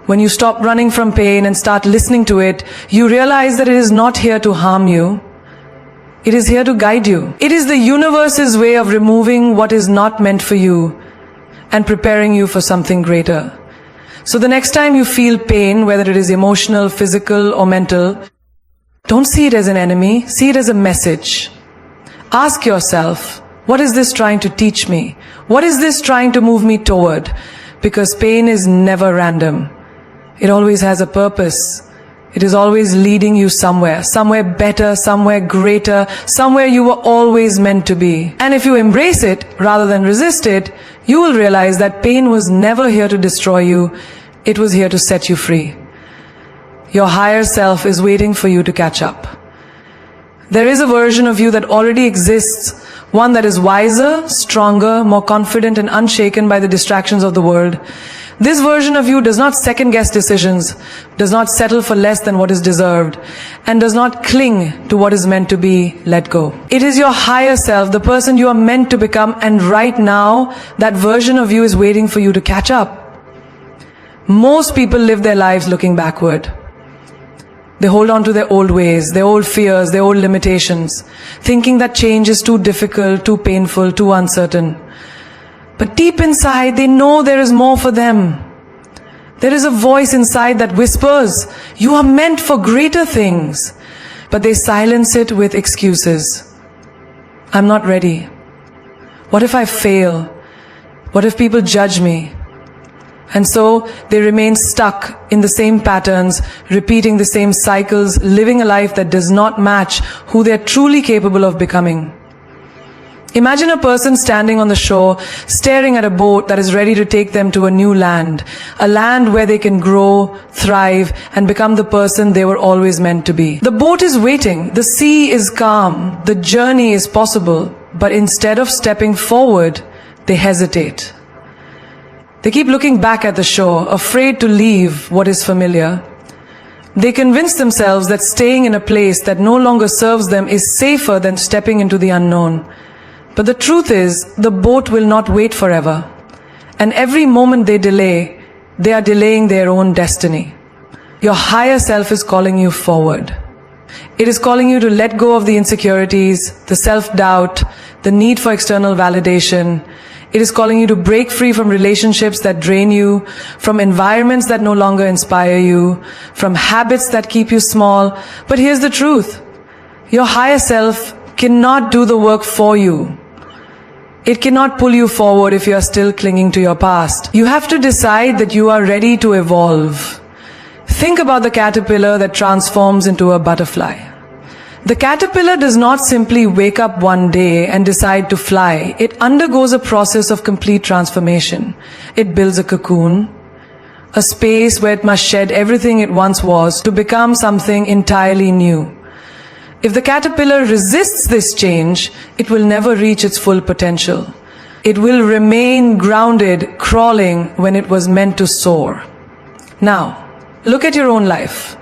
When you stop running from pain and start listening to it, you realize that it is not here to harm you. It is here to guide you. It is the universe's way of removing what is not meant for you and preparing you for something greater. So the next time you feel pain, whether it is emotional, physical, or mental, don't see it as an enemy, see it as a message. Ask yourself, what is this trying to teach me? What is this trying to move me toward? Because pain is never random. It always has a purpose. It is always leading you somewhere better, somewhere greater, somewhere you were always meant to be. And if you embrace it rather than resist it, you will realize that pain was never here to destroy you. It was here to set you free. Your higher self is waiting for you to catch up. There is a version of you that already exists, one that is wiser, stronger, more confident and unshaken by the distractions of the world. This version of you does not second-guess decisions, does not settle for less than what is deserved, and does not cling to what is meant to be let go. It is your higher self, the person you are meant to become, and right now, that version of you is waiting for you to catch up. Most people live their lives looking backward. They hold on to their old ways, their old fears, their old limitations, thinking that change is too difficult, too painful, too uncertain. But deep inside, they know there is more for them. There is a voice inside that whispers, you are meant for greater things. But they silence it with excuses. I'm not ready. What if I fail? What if people judge me? And so they remain stuck in the same patterns, repeating the same cycles, living a life that does not match who they are truly capable of becoming. Imagine a person standing on the shore, staring at a boat that is ready to take them to a new land, a land where they can grow, thrive, and become the person they were always meant to be. The boat is waiting, the sea is calm, the journey is possible, but instead of stepping forward, they hesitate. They keep looking back at the shore, afraid to leave what is familiar. They convince themselves that staying in a place that no longer serves them is safer than stepping into the unknown. But the truth is, the boat will not wait forever. And every moment they delay, they are delaying their own destiny. Your higher self is calling you forward. It is calling you to let go of the insecurities, the self-doubt, the need for external validation. It is calling you to break free from relationships that drain you, from environments that no longer inspire you, from habits that keep you small. But here's the truth. Your higher self cannot do the work for you. It cannot pull you forward if you are still clinging to your past. You have to decide that you are ready to evolve. Think about the caterpillar that transforms into a butterfly. The caterpillar does not simply wake up one day and decide to fly. It undergoes a process of complete transformation. It builds a cocoon, a space where it must shed everything it once was to become something entirely new. If the caterpillar resists this change, it will never reach its full potential. It will remain grounded, crawling when it was meant to soar. Now, look at your own life.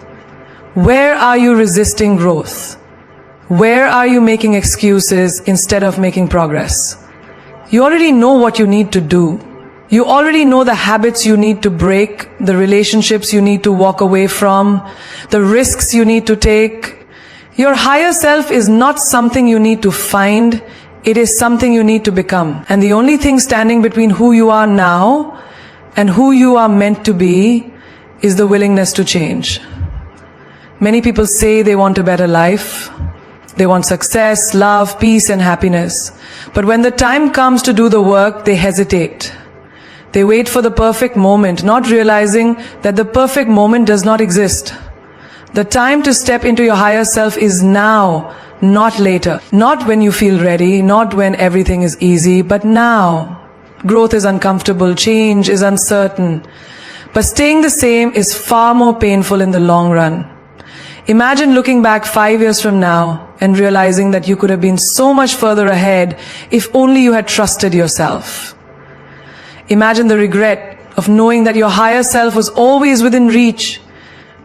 Where are you resisting growth? Where are you making excuses instead of making progress? You already know what you need to do. You already know the habits you need to break, the relationships you need to walk away from, the risks you need to take. Your higher self is not something you need to find, it is something you need to become. And the only thing standing between who you are now and who you are meant to be is the willingness to change. Many people say they want a better life. They want success, love, peace, and happiness. But when the time comes to do the work, they hesitate. They wait for the perfect moment, not realizing that the perfect moment does not exist. The time to step into your higher self is now, not later. Not when you feel ready, not when everything is easy, but now. Growth is uncomfortable, change is uncertain. But staying the same is far more painful in the long run. Imagine looking back 5 years from now and realizing that you could have been so much further ahead if only you had trusted yourself. Imagine the regret of knowing that your higher self was always within reach,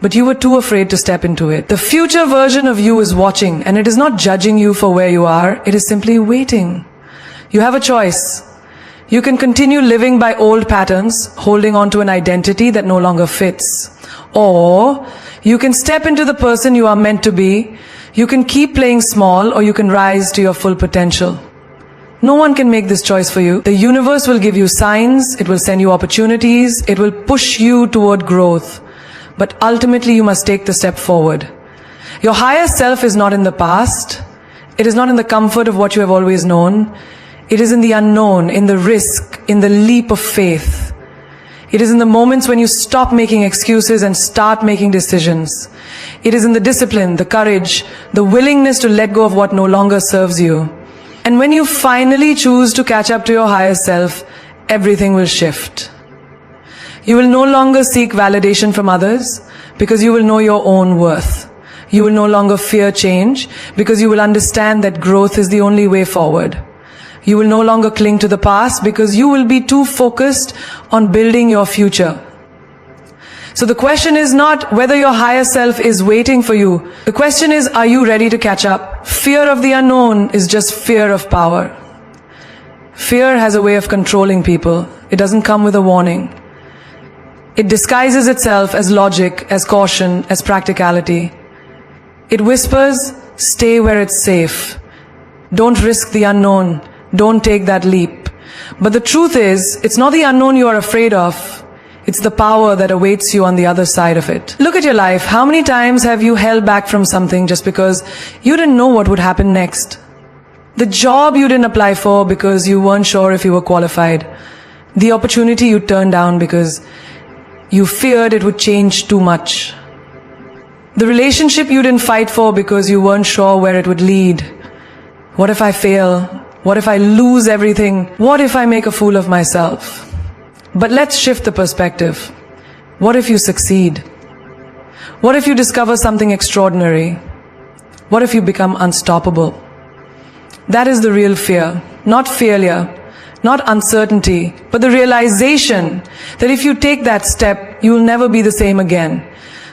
but you were too afraid to step into it. The future version of you is watching, and it is not judging you for where you are, it is simply waiting. You have a choice. You can continue living by old patterns, holding on to an identity that no longer fits. Or you can step into the person you are meant to be. You can keep playing small, or you can rise to your full potential. No one can make this choice for you. The universe will give you signs, it will send you opportunities, it will push you toward growth. But ultimately you must take the step forward. Your higher self is not in the past. It is not in the comfort of what you have always known. It is in the unknown, in the risk, in the leap of faith. It is in the moments when you stop making excuses and start making decisions. It is in the discipline, the courage, the willingness to let go of what no longer serves you. And when you finally choose to catch up to your higher self, everything will shift. You will no longer seek validation from others because you will know your own worth. You will no longer fear change because you will understand that growth is the only way forward. You will no longer cling to the past because you will be too focused on building your future. So the question is not whether your higher self is waiting for you. The question is, are you ready to catch up? Fear of the unknown is just fear of power. Fear has a way of controlling people. It doesn't come with a warning. It disguises itself as logic, as caution, as practicality. It whispers, stay where it's safe. Don't risk the unknown. Don't take that leap. But the truth is, it's not the unknown you are afraid of. It's the power that awaits you on the other side of it. Look at your life. How many times have you held back from something just because you didn't know what would happen next? The job you didn't apply for because you weren't sure if you were qualified. The opportunity you turned down because you feared it would change too much. The relationship you didn't fight for because you weren't sure where it would lead. What if I fail? What if I lose everything? What if I make a fool of myself? But let's shift the perspective. What if you succeed? What if you discover something extraordinary? What if you become unstoppable? That is the real fear, not failure, not uncertainty, but the realization that if you take that step, you will never be the same again.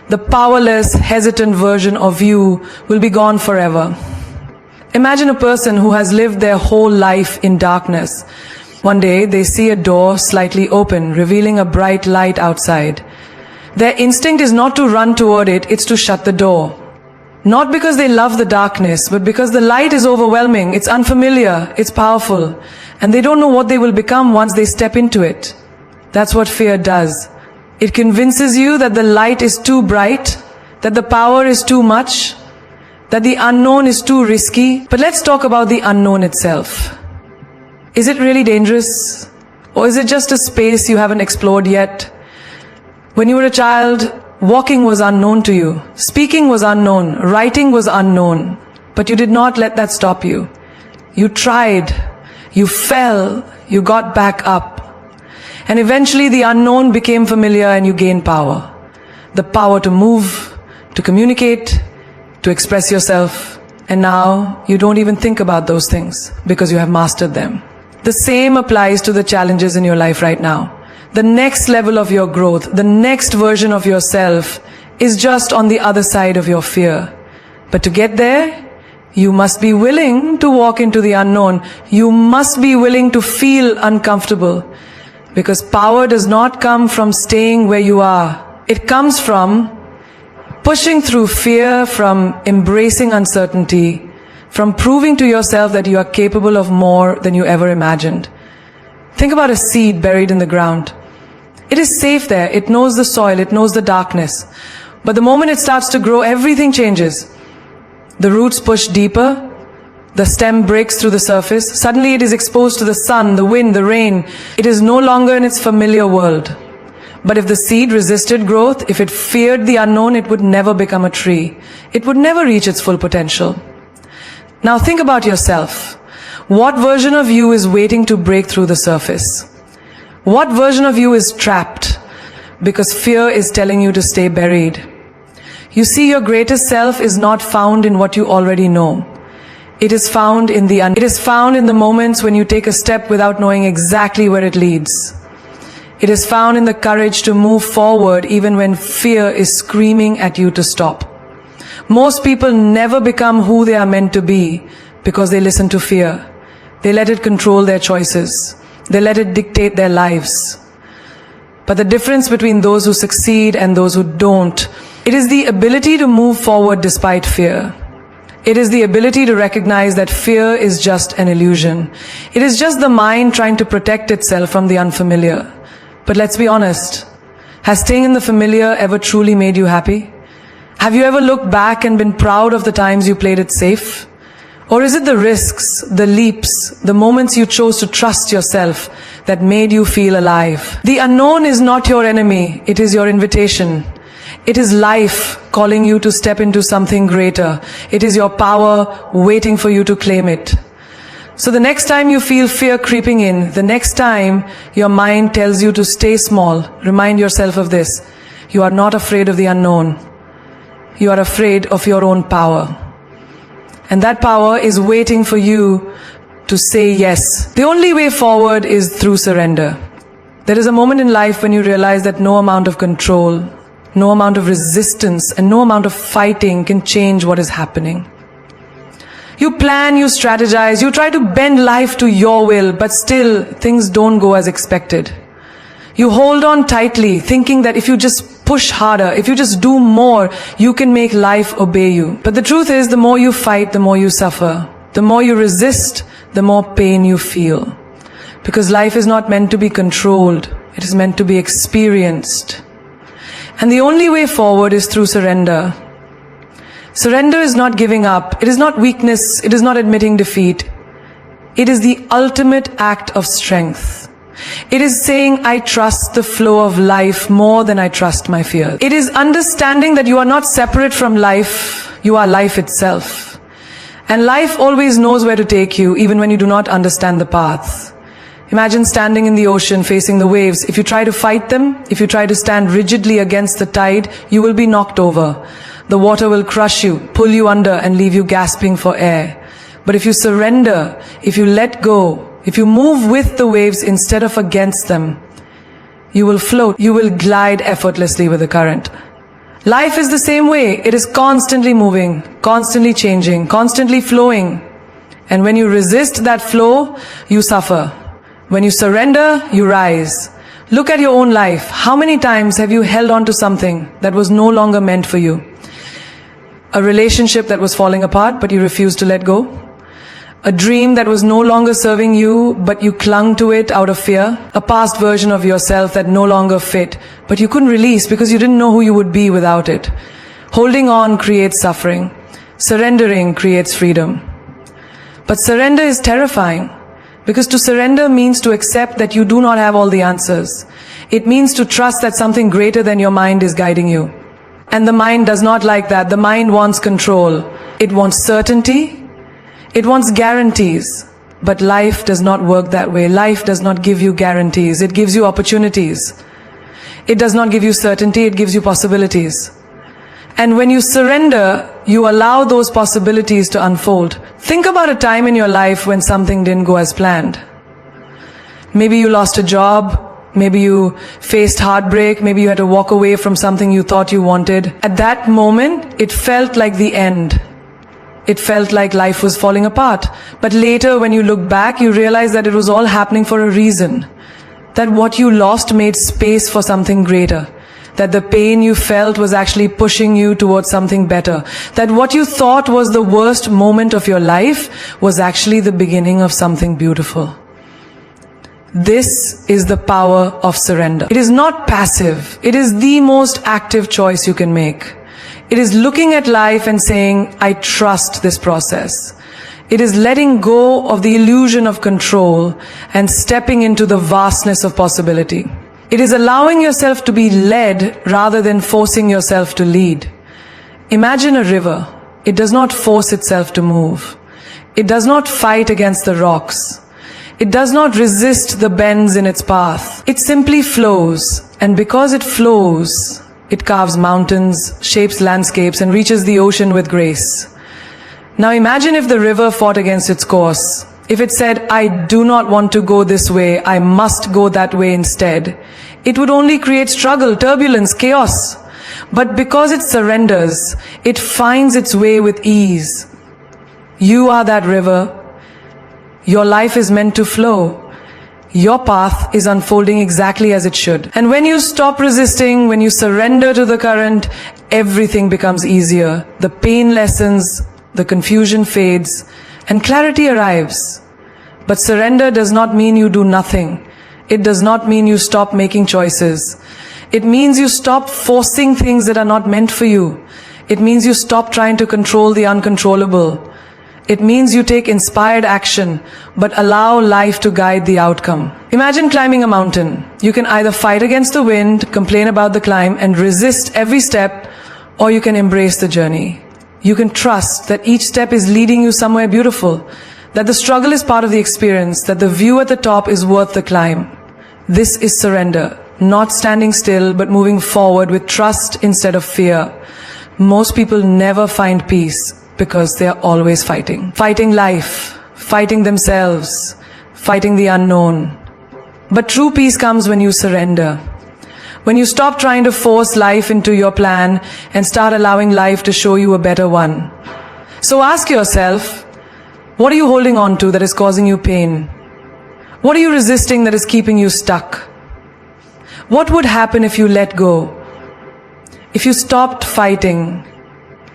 The powerless, hesitant version of you will be gone forever. Imagine a person who has lived their whole life in darkness. One day, they see a door slightly open, revealing a bright light outside. Their instinct is not to run toward it, it's to shut the door. Not because they love the darkness, but because the light is overwhelming, it's unfamiliar, it's powerful, and they don't know what they will become once they step into it. That's what fear does. It convinces you that the light is too bright, that the power is too much, that the unknown is too risky. But let's talk about the unknown itself. Is it really dangerous? Or is it just a space you haven't explored yet? When you were a child, walking was unknown to you. Speaking was unknown. Writing was unknown. But you did not let that stop you. You tried. You fell. You got back up. And eventually the unknown became familiar and you gained power. The power to move, to communicate, to express yourself. And now you don't even think about those things because you have mastered them. The same applies to the challenges in your life right now. The next level of your growth, the next version of yourself is just on the other side of your fear. But to get there, you must be willing to walk into the unknown. You must be willing to feel uncomfortable. Because power does not come from staying where you are. It comes from pushing through fear, from embracing uncertainty, from proving to yourself that you are capable of more than you ever imagined. Think about a seed buried in the ground. It is safe there. It knows the soil. It knows the darkness. But the moment it starts to grow, everything changes. The roots push deeper. The stem breaks through the surface. Suddenly it is exposed to the sun, the wind, the rain. It is no longer in its familiar world. But if the seed resisted growth, if it feared the unknown, it would never become a tree. It would never reach its full potential. Now think about yourself. What version of you is waiting to break through the surface? What version of you is trapped because fear is telling you to stay buried? You see, your greatest self is not found in what you already know. It is found in the moments when you take a step without knowing exactly where it leads. It is found in the courage to move forward even when fear is screaming at you to stop. Most people never become who they are meant to be because they listen to fear. They let it control their choices. They let it dictate their lives. But the difference between those who succeed and those who don't, it is the ability to move forward despite fear. It is the ability to recognize that fear is just an illusion. It is just the mind trying to protect itself from the unfamiliar. But let's be honest, has staying in the familiar ever truly made you happy? Have you ever looked back and been proud of the times you played it safe? Or is it the risks, the leaps, the moments you chose to trust yourself that made you feel alive? The unknown is not your enemy, it is your invitation. It is life calling you to step into something greater. It is your power waiting for you to claim it. So the next time you feel fear creeping in, the next time your mind tells you to stay small, remind yourself of this. You are not afraid of the unknown. You are afraid of your own power. And that power is waiting for you to say yes. The only way forward is through surrender. There is a moment in life when you realize that no amount of control, no amount of resistance, and no amount of fighting can change what is happening. You plan, you strategize, you try to bend life to your will, but still things don't go as expected. You hold on tightly, thinking that if you just push harder, if you just do more, you can make life obey you. But the truth is, the more you fight, the more you suffer. The more you resist, the more pain you feel. Because life is not meant to be controlled, it is meant to be experienced. And the only way forward is through surrender. Surrender is not giving up, it is not weakness, it is not admitting defeat. It is the ultimate act of strength. It is saying, I trust the flow of life more than I trust my fears. It is understanding that you are not separate from life, you are life itself. And life always knows where to take you, even when you do not understand the path. Imagine standing in the ocean facing the waves. If you try to fight them, if you try to stand rigidly against the tide, you will be knocked over. The water will crush you, pull you under, and leave you gasping for air. But if you surrender, if you let go, if you move with the waves instead of against them, you will float, you will glide effortlessly with the current. Life is the same way. It is constantly moving, constantly changing, constantly flowing. And when you resist that flow, you suffer. When you surrender, you rise. Look at your own life. How many times have you held on to something that was no longer meant for you? A relationship that was falling apart, but you refused to let go? A dream that was no longer serving you, but you clung to it out of fear? A past version of yourself that no longer fit, but you couldn't release because you didn't know who you would be without it? Holding on creates suffering. Surrendering creates freedom. But surrender is terrifying. Because to surrender means to accept that you do not have all the answers. It means to trust that something greater than your mind is guiding you. And the mind does not like that. The mind wants control. It wants certainty. It wants guarantees. But life does not work that way. Life does not give you guarantees. It gives you opportunities. It does not give you certainty. It gives you possibilities. And when you surrender, you allow those possibilities to unfold. Think about a time in your life when something didn't go as planned. Maybe you lost a job. Maybe you faced heartbreak. Maybe you had to walk away from something you thought you wanted. At that moment, it felt like the end. It felt like life was falling apart. But later, when you look back, you realize that it was all happening for a reason. That what you lost made space for something greater. That the pain you felt was actually pushing you towards something better. That what you thought was the worst moment of your life was actually the beginning of something beautiful. This is the power of surrender. It is not passive. It is the most active choice you can make. It is looking at life and saying, I trust this process. It is letting go of the illusion of control and stepping into the vastness of possibility. It is allowing yourself to be led rather than forcing yourself to lead. Imagine a river. It does not force itself to move. It does not fight against the rocks. It does not resist the bends in its path. It simply flows. And because it flows, it carves mountains, shapes landscapes, and reaches the ocean with grace. Now imagine if the river fought against its course. if it said, I do not want to go this way, I must go that way instead, it would only create struggle, turbulence, chaos. But because it surrenders, it finds its way with ease. You are that river. Your life is meant to flow. Your path is unfolding exactly as it should. And when you stop resisting, when you surrender to the current, everything becomes easier. The pain lessens, the confusion fades, and clarity arrives. But surrender does not mean you do nothing. It does not mean you stop making choices. It means you stop forcing things that are not meant for you. It means you stop trying to control the uncontrollable. It means you take inspired action, but allow life to guide the outcome. Imagine climbing a mountain. You can either fight against the wind, complain about the climb, and resist every step, or you can embrace the journey. You can trust that each step is leading you somewhere beautiful, that the struggle is part of the experience, that the view at the top is worth the climb. This is surrender. Not standing still, but moving forward with trust instead of fear. Most people never find peace because they are always fighting. Fighting life, fighting themselves, fighting the unknown. But true peace comes when you surrender. When you stop trying to force life into your plan and start allowing life to show you a better one. So ask yourself, what are you holding on to that is causing you pain? What are you resisting that is keeping you stuck? What would happen if you let go? If you stopped fighting?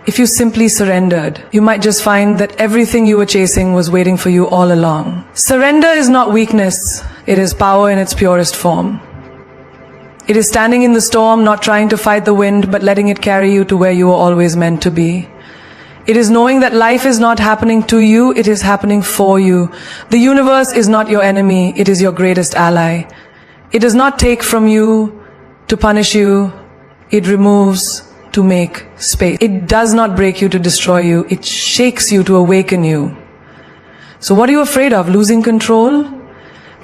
If you simply surrendered? You might just find that everything you were chasing was waiting for you all along. Surrender is not weakness. It is power in its purest form. It is standing in the storm, not trying to fight the wind, but letting it carry you to where you were always meant to be. It is knowing that life is not happening to you, it is happening for you. The universe is not your enemy, it is your greatest ally. It does not take from you to punish you. It removes to make space. It does not break you to destroy you. It shakes you to awaken you. So what are you afraid of? Losing control?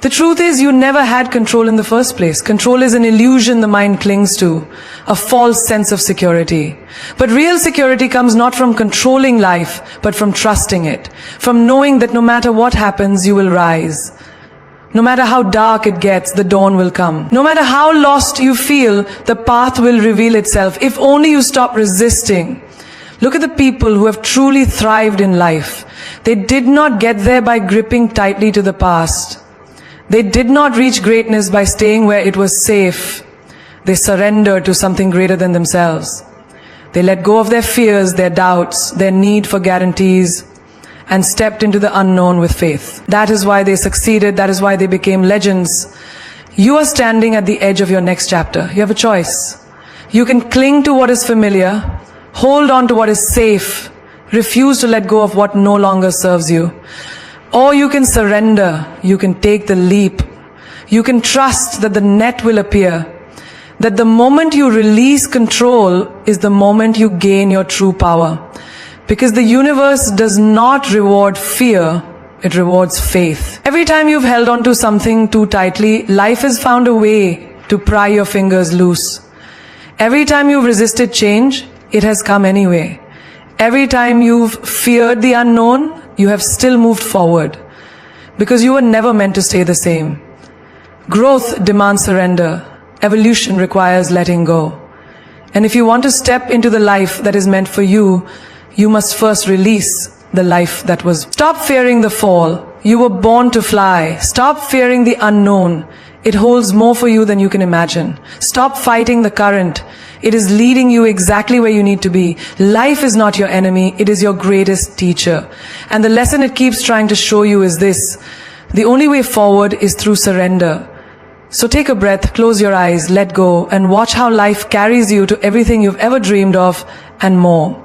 The truth is you never had control in the first place. Control is an illusion the mind clings to, a false sense of security. But real security comes not from controlling life, but from trusting it, from knowing that no matter what happens, you will rise. No matter how dark it gets, the dawn will come. No matter how lost you feel, the path will reveal itself, if only you stop resisting. Look at the people who have truly thrived in life. They did not get there by gripping tightly to the past. They did not reach greatness by staying where it was safe. They surrendered to something greater than themselves. They let go of their fears, their doubts, their need for guarantees, and stepped into the unknown with faith. That is why they succeeded. That is why they became legends. You are standing at the edge of your next chapter. You have a choice. You can cling to what is familiar, hold on to what is safe, refuse to let go of what no longer serves you. Or you can surrender. You can take the leap. You can trust that the net will appear. That the moment you release control is the moment you gain your true power. Because the universe does not reward fear, it rewards faith. Every time you've held on to something too tightly, life has found a way to pry your fingers loose. Every time you've resisted change, it has come anyway. Every time you've feared the unknown, you have still moved forward. Because you were never meant to stay the same. Growth demands surrender. Evolution requires letting go. And if you want to step into the life that is meant for you, you must first release the life that was. Stop fearing the fall. You were born to fly. Stop fearing the unknown. It holds more for you than you can imagine. Stop fighting the current. It is leading you exactly where you need to be. Life is not your enemy. It is your greatest teacher. And the lesson it keeps trying to show you is this: the only way forward is through surrender. So take a breath, close your eyes, let go, and watch how life carries you to everything you've ever dreamed of and more.